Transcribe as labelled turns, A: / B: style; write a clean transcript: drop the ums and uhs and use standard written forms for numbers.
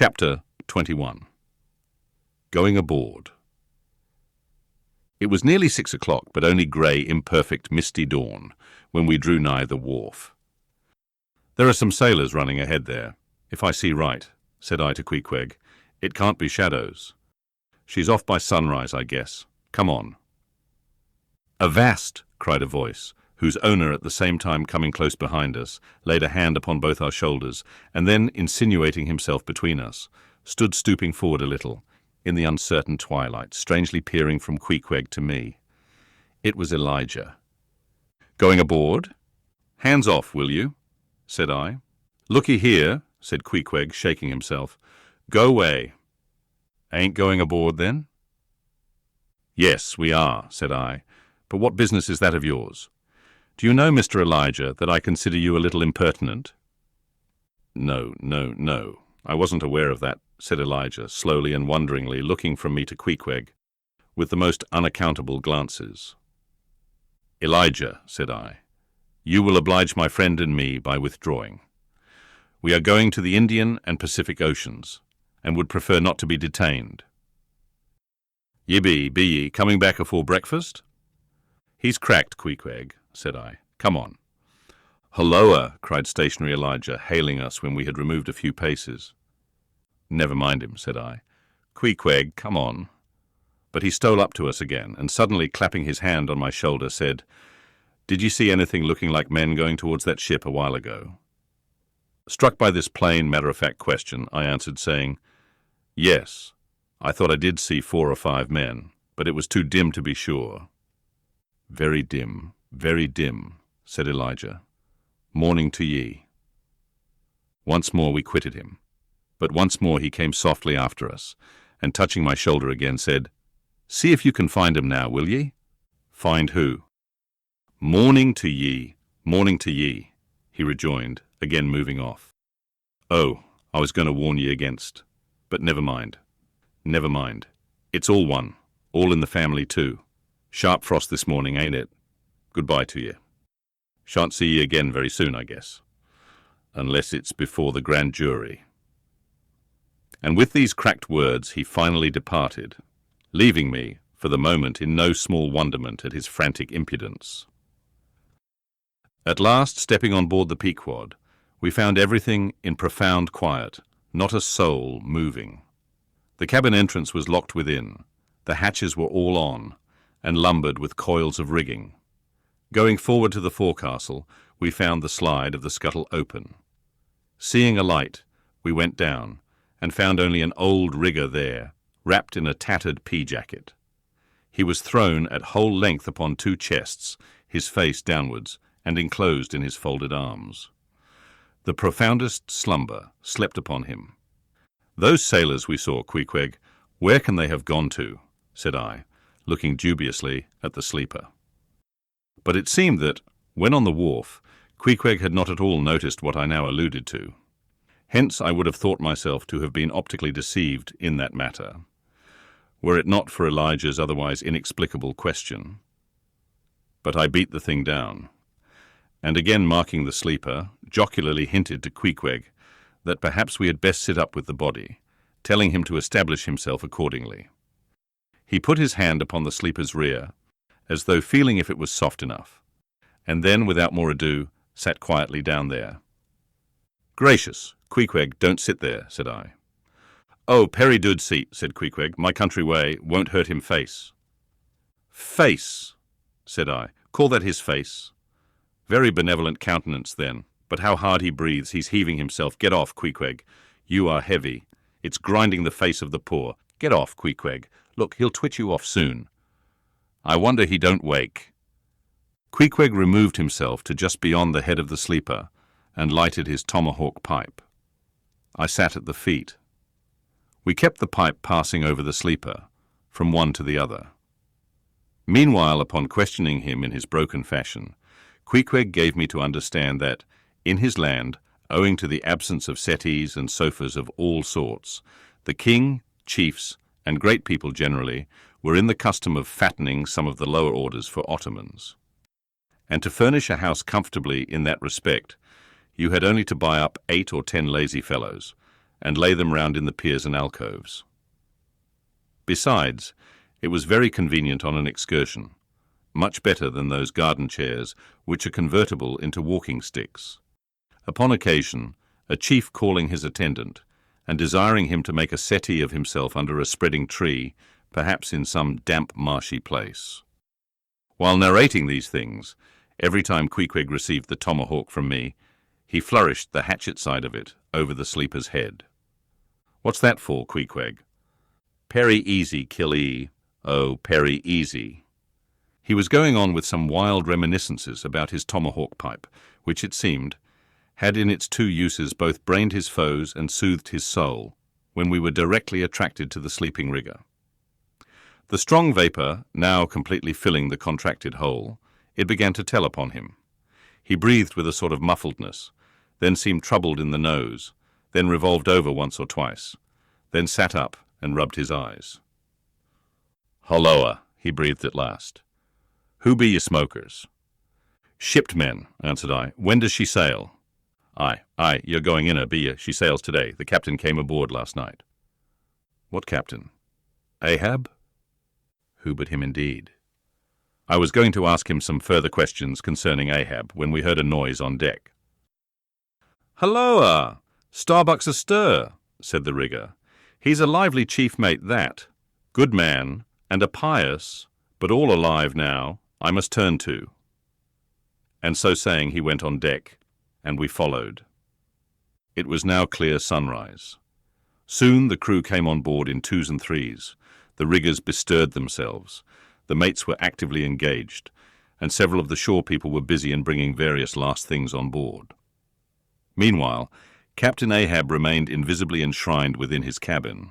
A: Chapter 21. Going aboard. It was nearly 6 o'clock, but only grey, imperfect, misty dawn, when we drew nigh the wharf. "There are some sailors running ahead there, if I see right," said I to Queequeg. "It can't be shadows. She's off by sunrise, I guess. Come on." "Avast!" cried a voice, whose owner, at the same time coming close behind us, laid a hand upon both our shoulders, and then, insinuating himself between us, stood stooping forward a little, in the uncertain twilight, strangely peering from Queequeg to me. It was Elijah. "Going aboard? Hands off, will you?" said I. "Looky here," said Queequeg, shaking himself. "Go away." "Ain't going aboard, then?" "Yes, we are," said I. "But what business is that of yours? Do you know, Mr. Elijah, that I consider you a little impertinent?" No, I wasn't aware of that," said Elijah, slowly and wonderingly, looking from me to Queequeg, with the most unaccountable glances. "Elijah," said I, "you will oblige my friend and me by withdrawing. We are going to the Indian and Pacific Oceans, and would prefer not to be detained." "Ye be ye, coming back afore breakfast?" "He's cracked, Queequeg," said I. "Come on." "Hulloa!" cried stationary Elijah, hailing us when we had removed a few paces. "Never mind him," said I. "Queequeg, come on." But he stole up to us again, and suddenly clapping his hand on my shoulder, said, "Did you see anything looking like men going towards that ship a while ago?" Struck by this plain, matter-of-fact question, I answered, saying, "Yes, I thought I did see 4 or 5 men, but it was too dim to be sure." Very dim, said Elijah. "Morning to ye." Once more we quitted him, but once more he came softly after us, and touching my shoulder again, said, "See if you can find 'em now, will ye?" "Find who?" Morning to ye, he rejoined, again moving off. "Oh, I was going to warn ye against, but never mind. It's all one, all in the family too. Sharp frost this morning, ain't it? Goodbye to ye. Shan't see ye again very soon, I guess, unless it's before the grand jury." And with these cracked words he finally departed, leaving me, for the moment, in no small wonderment at his frantic impudence. At last, stepping on board the Pequod, we found everything in profound quiet, not a soul moving. The cabin entrance was locked within, the hatches were all on, and lumbered with coils of rigging. Going forward to the forecastle, we found the slide of the scuttle open. Seeing a light, we went down, and found only an old rigger there, wrapped in a tattered pea-jacket. He was thrown at whole length upon 2 chests, his face downwards, and enclosed in his folded arms. The profoundest slumber slept upon him. "Those sailors we saw, Queequeg, where can they have gone to?" said I, looking dubiously at the sleeper. But it seemed that, when on the wharf, Queequeg had not at all noticed what I now alluded to. Hence I would have thought myself to have been optically deceived in that matter, were it not for Elijah's otherwise inexplicable question. But I beat the thing down, and again marking the sleeper, jocularly hinted to Queequeg that perhaps we had best sit up with the body, telling him to establish himself accordingly. He put his hand upon the sleeper's rear, as though feeling if it was soft enough, and then, without more ado, sat quietly down there. "Gracious, Queequeg, don't sit there," said I. "Oh, Perry dood seat," said Queequeg. "My country way won't hurt him face." "Face," said I. "Call that his face? Very benevolent countenance, then. But how hard he breathes. He's heaving himself. Get off, Queequeg. You are heavy. It's grinding the face of the poor. Get off, Queequeg. Look, he'll twitch you off soon. I wonder he don't wake." Queequeg removed himself to just beyond the head of the sleeper and lighted his tomahawk pipe. I sat at the feet. We kept the pipe passing over the sleeper, from one to the other. Meanwhile, upon questioning him in his broken fashion, Queequeg gave me to understand that, in his land, owing to the absence of settees and sofas of all sorts, the king, chiefs, and great people generally were in the custom of fattening some of the lower orders for ottomans. And to furnish a house comfortably in that respect, you had only to buy up 8 or 10 lazy fellows, and lay them round in the piers and alcoves. Besides, it was very convenient on an excursion, much better than those garden chairs which are convertible into walking sticks. Upon occasion, a chief calling his attendant, and desiring him to make a settee of himself under a spreading tree, perhaps in some damp marshy place. While narrating these things, every time Queequeg received the tomahawk from me, he flourished the hatchet side of it over the sleeper's head. "What's that for, Queequeg?" "Perry easy, kill oh, Perry easy." He was going on with some wild reminiscences about his tomahawk pipe, which, it seemed, had in its two uses both brained his foes and soothed his soul, when we were directly attracted to the sleeping rigger. The strong vapour now completely filling the contracted hole, it began to tell upon him. He breathed with a sort of muffledness, then seemed troubled in the nose, then revolved over once or twice, then sat up and rubbed his eyes. "Holloa," he breathed at last. "Who be ye smokers?" "Shipped men," answered I. "When does she sail?" Aye, you're going in her, be ye? She sails today. The captain came aboard last night." "What captain? Ahab?" Who but him indeed? I was going to ask him some further questions concerning Ahab when we heard a noise on deck. "Halloa! Starbuck's astir," said the rigger. "He's a lively chief mate, that. Good man, and a pious, but all alive now, I must turn to." And so saying, he went on deck, and we followed. It was now clear sunrise. Soon the crew came on board in twos and threes. The riggers bestirred themselves. The mates were actively engaged, and several of the shore people were busy in bringing various last things on board. Meanwhile, Captain Ahab remained invisibly enshrined within his cabin.